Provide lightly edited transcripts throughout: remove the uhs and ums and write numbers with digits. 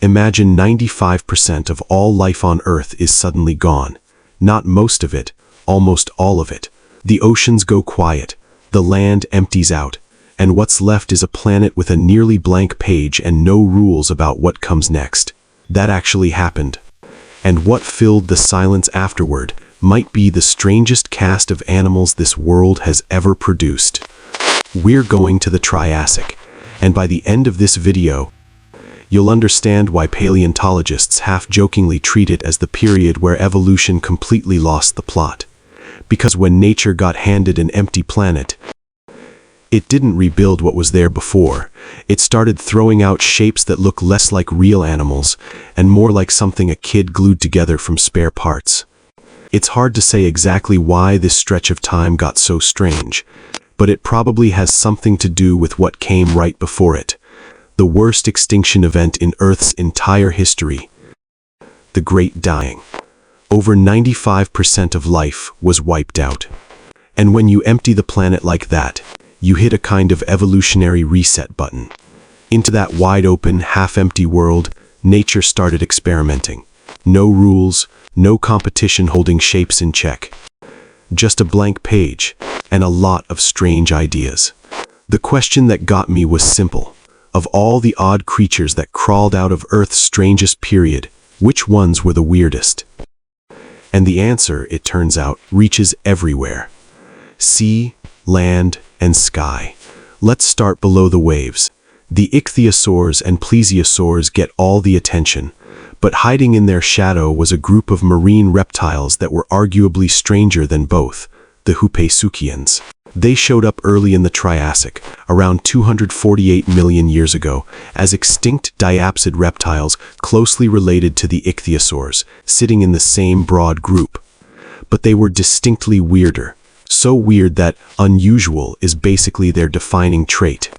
Imagine 95% of all life on Earth is suddenly gone. Not most of it, almost all of it. The oceans go quiet, the land empties out, and what's left is a planet with a nearly blank page and no rules about what comes next. That actually happened. And what filled the silence afterward might be the strangest cast of animals this world has ever produced. We're going to the Triassic, and by the end of this video, you'll understand why paleontologists half-jokingly treat it as the period where evolution completely lost the plot. Because when nature got handed an empty planet, it didn't rebuild what was there before. It started throwing out shapes that look less like real animals and more like something a kid glued together from spare parts. It's hard to say exactly why this stretch of time got so strange, but it probably has something to do with what came right before it. The worst extinction event in Earth's entire history. The Great Dying. Over 95% of life was wiped out. And when you empty the planet like that, you hit a kind of evolutionary reset button. Into that wide-open, half-empty world, nature started experimenting. No rules, no competition holding shapes in check. Just a blank page, and a lot of strange ideas. The question that got me was simple. Of all the odd creatures that crawled out of Earth's strangest period, which ones were the weirdest? And the answer, it turns out, reaches everywhere. Sea, land, and sky. Let's start below the waves. The ichthyosaurs and plesiosaurs get all the attention, but hiding in their shadow was a group of marine reptiles that were arguably stranger than both, the Hupasuchians. They showed up early in the Triassic, around 248 million years ago, as extinct diapsid reptiles closely related to the ichthyosaurs, sitting in the same broad group. But they were distinctly weirder. So weird that unusual is basically their defining trait.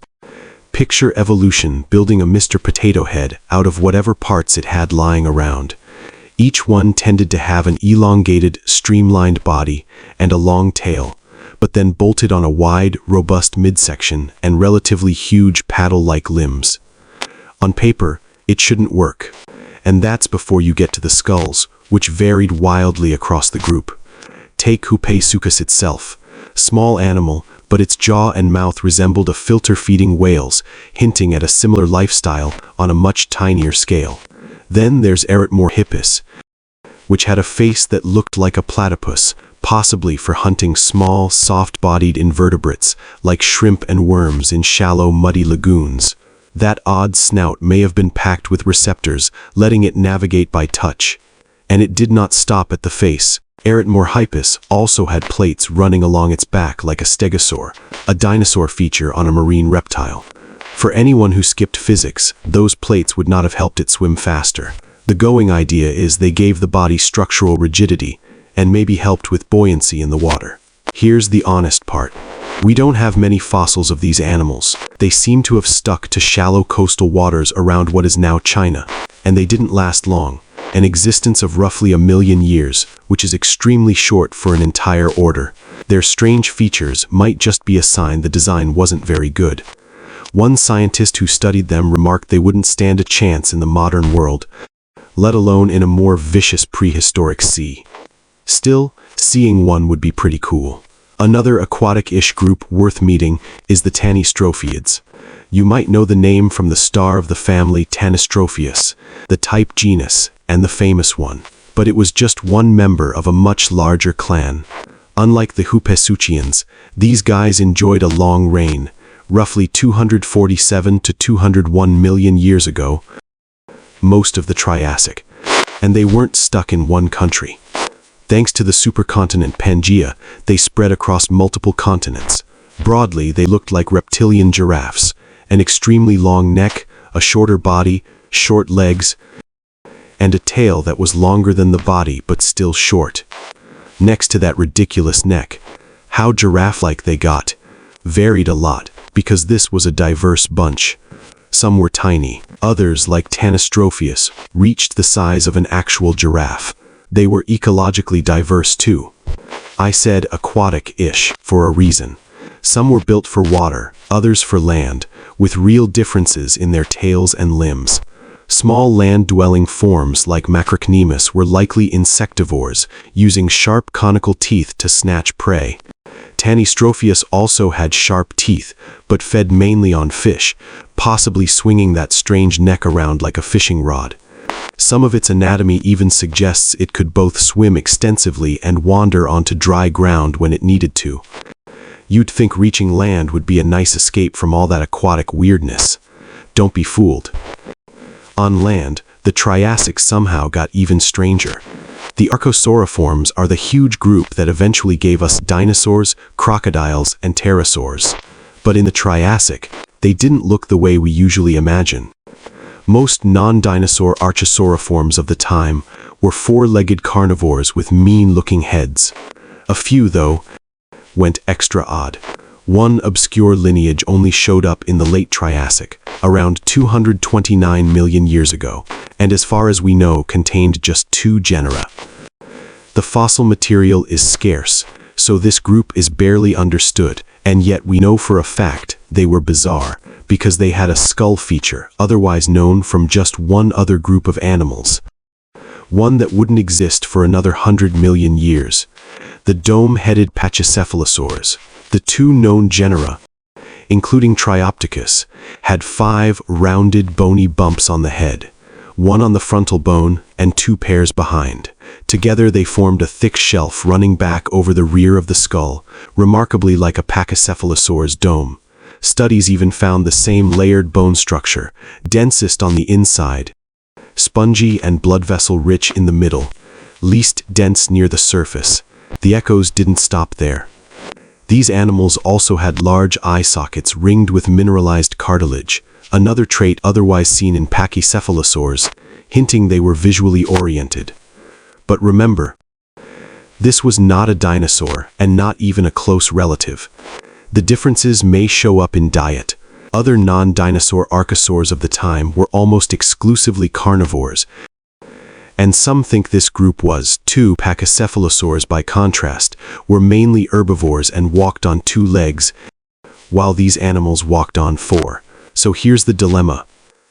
Picture evolution building a Mr. Potato Head out of whatever parts it had lying around. Each one tended to have an elongated, streamlined body and a long tail, but then bolted on a wide, robust midsection and relatively huge paddle-like limbs. On paper, it shouldn't work. And that's before you get to the skulls, which varied wildly across the group. Take Hupasuchus itself. Small animal, but its jaw and mouth resembled a filter-feeding whale's, hinting at a similar lifestyle on a much tinier scale. Then there's Eretmorhippus, which had a face that looked like a platypus, possibly for hunting small, soft-bodied invertebrates like shrimp and worms in shallow, muddy lagoons. That odd snout may have been packed with receptors, letting it navigate by touch. And it did not stop at the face. Eretmorhippus also had plates running along its back like a stegosaur, a dinosaur feature on a marine reptile. For anyone who skipped physics, those plates would not have helped it swim faster. The going idea is they gave the body structural rigidity, and maybe helped with buoyancy in the water. Here's the honest part. We don't have many fossils of these animals. They seem to have stuck to shallow coastal waters around what is now China, and they didn't last long. An existence of roughly 1 million years, which is extremely short for an entire order. Their strange features might just be a sign the design wasn't very good. One scientist who studied them remarked they wouldn't stand a chance in the modern world, let alone in a more vicious prehistoric sea. Still, seeing one would be pretty cool. Another aquatic-ish group worth meeting is the Tanystrophiids. You might know the name from the star of the family Tanystropheus, the type genus, and the famous one. But it was just one member of a much larger clan. Unlike the Hupasuchians, these guys enjoyed a long reign, roughly 247 to 201 million years ago, most of the Triassic, and they weren't stuck in one country. Thanks to the supercontinent Pangaea, they spread across multiple continents. Broadly, they looked like reptilian giraffes, an extremely long neck, a shorter body, short legs, and a tail that was longer than the body but still short. Next to that ridiculous neck, how giraffe-like they got varied a lot, because this was a diverse bunch. Some were tiny, others, like Tanystropheus, reached the size of an actual giraffe. They were ecologically diverse too. I said aquatic-ish for a reason. Some were built for water, others for land, with real differences in their tails and limbs. Small land-dwelling forms like Macrocnemus were likely insectivores, using sharp conical teeth to snatch prey. Tanystropheus also had sharp teeth, but fed mainly on fish, possibly swinging that strange neck around like a fishing rod. Some of its anatomy even suggests it could both swim extensively and wander onto dry ground when it needed to. You'd think reaching land would be a nice escape from all that aquatic weirdness. Don't be fooled. On land, the Triassic somehow got even stranger. The archosauriforms are the huge group that eventually gave us dinosaurs, crocodiles, and pterosaurs. But in the Triassic, they didn't look the way we usually imagine. Most non-dinosaur archosauriforms of the time were four-legged carnivores with mean-looking heads. A few, though, went extra odd. One obscure lineage only showed up in the late Triassic, around 229 million years ago, and as far as we know contained just 2 genera. The fossil material is scarce, so this group is barely understood, and yet we know for a fact they were bizarre, because they had a skull feature, otherwise known from just one other group of animals. One that wouldn't exist for another 100 million years. The dome-headed pachycephalosaurs. The 2 known genera, including Triopithecus, had 5 rounded bony bumps on the head, 1 on the frontal bone and 2 pairs behind. Together they formed a thick shelf running back over the rear of the skull, remarkably like a pachycephalosaur's dome. Studies even found the same layered bone structure, densest on the inside, spongy and blood vessel rich in the middle, least dense near the surface. The echoes didn't stop there. These animals also had large eye sockets ringed with mineralized cartilage, another trait otherwise seen in pachycephalosaurs, hinting they were visually oriented. But remember, this was not a dinosaur and not even a close relative. The differences may show up in diet. Other non-dinosaur archosaurs of the time were almost exclusively carnivores, and some think this group was, too. Pachycephalosaurs, by contrast, were mainly herbivores and walked on 2 legs, while these animals walked on 4. So here's the dilemma.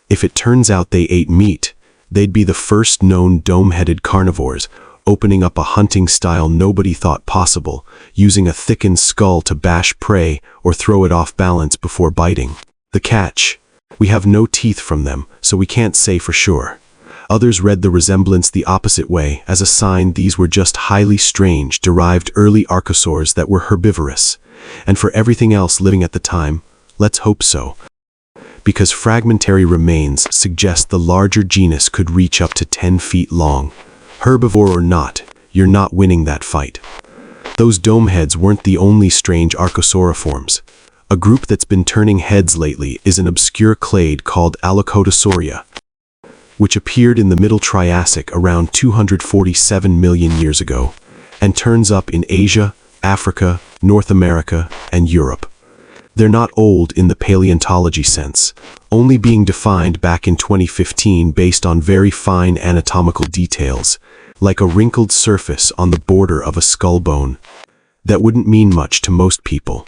If it turns out they ate meat, they'd be the first known dome-headed carnivores, opening up a hunting style nobody thought possible, using a thickened skull to bash prey or throw it off balance before biting. The catch: we have no teeth from them, so we can't say for sure. Others read the resemblance the opposite way, as a sign these were just highly strange, derived early archosaurs that were herbivorous. And for everything else living at the time, let's hope so. Because fragmentary remains suggest the larger genus could reach up to 10 feet long. Herbivore or not, you're not winning that fight. Those dome heads weren't the only strange archosauriforms. A group that's been turning heads lately is an obscure clade called Allocotisauria, which appeared in the Middle Triassic around 247 million years ago, and turns up in Asia, Africa, North America, and Europe. They're not old in the paleontology sense, only being defined back in 2015 based on very fine anatomical details, like a wrinkled surface on the border of a skull bone. That wouldn't mean much to most people,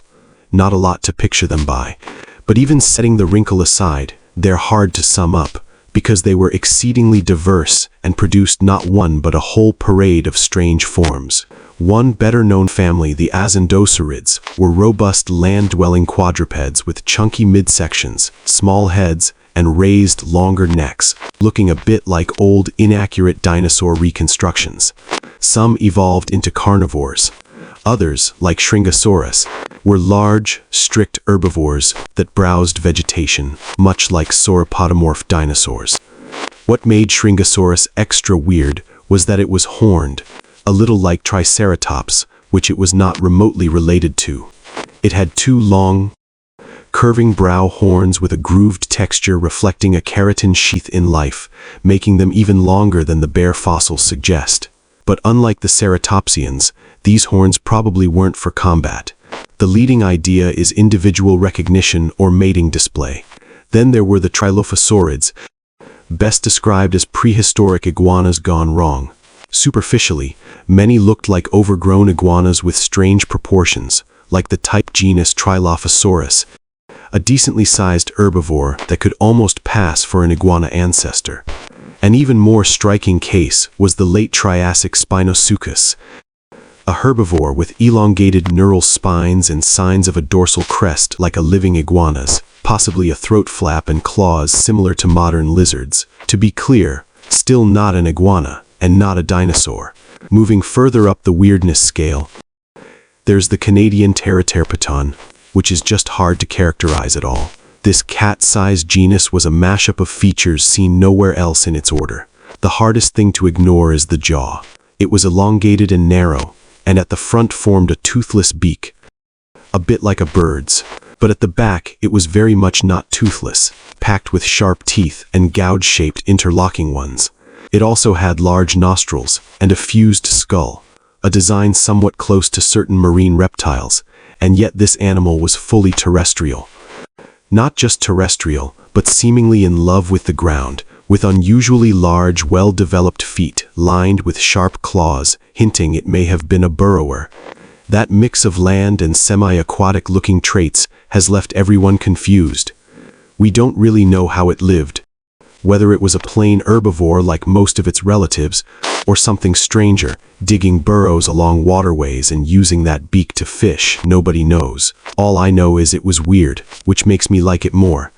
not a lot to picture them by, but even setting the wrinkle aside, they're hard to sum up, because they were exceedingly diverse and produced not one but a whole parade of strange forms. One better-known family, the Azendosaurids, were robust land-dwelling quadrupeds with chunky midsections, small heads, and raised, longer necks, looking a bit like old, inaccurate dinosaur reconstructions. Some evolved into carnivores. Others, like Shringosaurus, were large, strict herbivores that browsed vegetation, much like sauropodomorph dinosaurs. What made Shringosaurus extra weird was that it was horned, a little like Triceratops, which it was not remotely related to. It had 2 long, curving brow horns with a grooved texture reflecting a keratin sheath in life, making them even longer than the bare fossils suggest. But unlike the ceratopsians, these horns probably weren't for combat. The leading idea is individual recognition or mating display. Then there were the Trilophosaurids, best described as prehistoric iguanas gone wrong. Superficially, many looked like overgrown iguanas with strange proportions, like the type genus Trilophosaurus, A decently sized herbivore that could almost pass for an iguana ancestor. An even more striking case was the late Triassic Spinosuchus, a herbivore with elongated neural spines and signs of a dorsal crest like a living iguana's, possibly a throat flap and claws similar to modern lizards. To be clear, still not an iguana and not a dinosaur. Moving further up the weirdness scale, there's the Canadian Pteranodon, which is just hard to characterize at all. This cat-sized genus was a mashup of features seen nowhere else in its order. The hardest thing to ignore is the jaw. It was elongated and narrow, and at the front formed a toothless beak, a bit like a bird's. But at the back, it was very much not toothless, packed with sharp teeth and gouge-shaped interlocking ones. It also had large nostrils and a fused skull, a design somewhat close to certain marine reptiles, and yet this animal was fully terrestrial. Not just terrestrial, but seemingly in love with the ground, with unusually large, well-developed feet lined with sharp claws, hinting it may have been a burrower. That mix of land and semi-aquatic looking traits has left everyone confused. We don't really know how it lived, whether it was a plain herbivore like most of its relatives, or something stranger, digging burrows along waterways and using that beak to fish. Nobody knows. All I know is it was weird, which makes me like it more.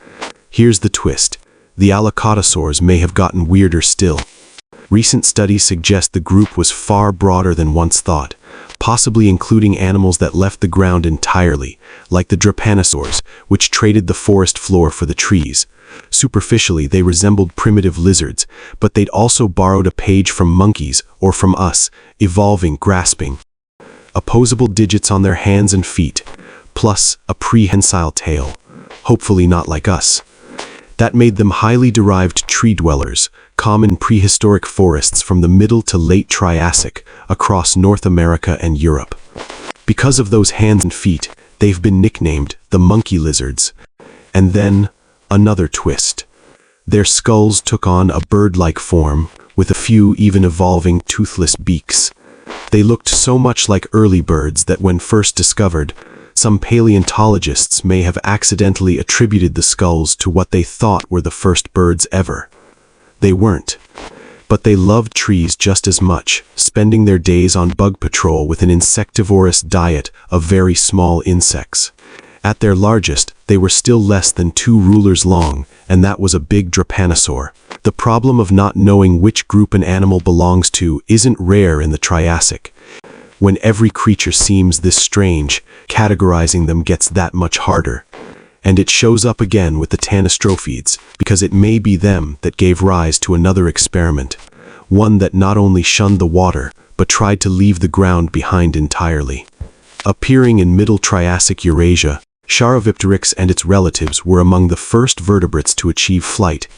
Here's the twist. The allocotosaurs may have gotten weirder still. Recent studies suggest the group was far broader than once thought, possibly including animals that left the ground entirely, like the drepanosaurs, which traded the forest floor for the trees. Superficially, they resembled primitive lizards, but they'd also borrowed a page from monkeys, or from us, evolving, grasping. Opposable digits on their hands and feet, plus a prehensile tail. Hopefully not like us. That made them highly derived tree dwellers, common in prehistoric forests from the Middle to Late Triassic across North America and Europe. Because of those hands and feet, they've been nicknamed the monkey lizards. And then, another twist. Their skulls took on a bird-like form, with a few even evolving toothless beaks. They looked so much like early birds that when first discovered, some paleontologists may have accidentally attributed the skulls to what they thought were the first birds ever. They weren't. But they loved trees just as much, spending their days on bug patrol with an insectivorous diet of very small insects. At their largest, they were still less than 2 rulers long, and that was a big drepanosaur. The problem of not knowing which group an animal belongs to isn't rare in the Triassic. When every creature seems this strange, categorizing them gets that much harder. And it shows up again with the tanistrophids, because it may be them that gave rise to another experiment, one that not only shunned the water, but tried to leave the ground behind entirely. Appearing in Middle Triassic Eurasia, Charovipteryx and its relatives were among the first vertebrates to achieve flight,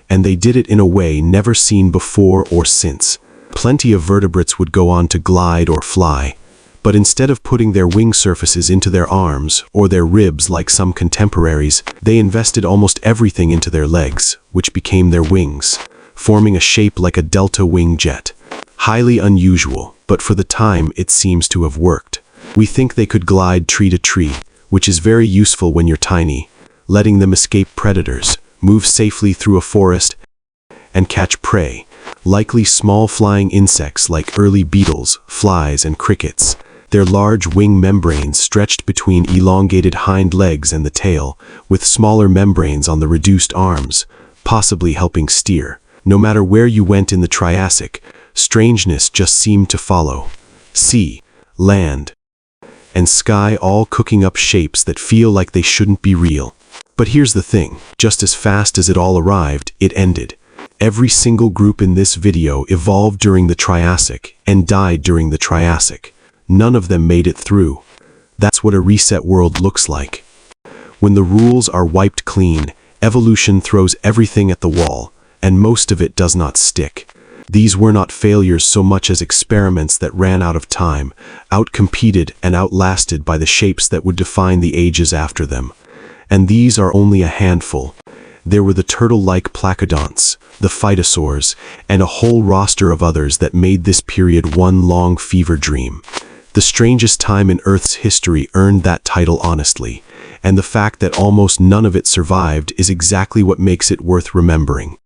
and they did it in a way never seen before or since. Plenty of vertebrates would go on to glide or fly, but instead of putting their wing surfaces into their arms or their ribs like some contemporaries, they invested almost everything into their legs, which became their wings, forming a shape like a delta wing jet. Highly unusual, but for the time it seems to have worked. We think they could glide tree to tree, which is very useful when you're tiny, letting them escape predators, move safely through a forest, and catch prey, likely small flying insects like early beetles, flies, and crickets. Their large wing membranes stretched between elongated hind legs and the tail, with smaller membranes on the reduced arms, possibly helping steer. No matter where you went in the Triassic, strangeness just seemed to follow. Sea, land, and sky all cooking up shapes that feel like they shouldn't be real. But here's the thing, just as fast as it all arrived, it ended. Every single group in this video evolved during the Triassic and died during the Triassic. None of them made it through. That's what a reset world looks like. When the rules are wiped clean, evolution throws everything at the wall, and most of it does not stick. These were not failures so much as experiments that ran out of time, outcompeted and outlasted by the shapes that would define the ages after them. And these are only a handful. There were the turtle-like placodonts, the phytosaurs, and a whole roster of others that made this period one long fever dream. The strangest time in Earth's history earned that title honestly, and the fact that almost none of it survived is exactly what makes it worth remembering.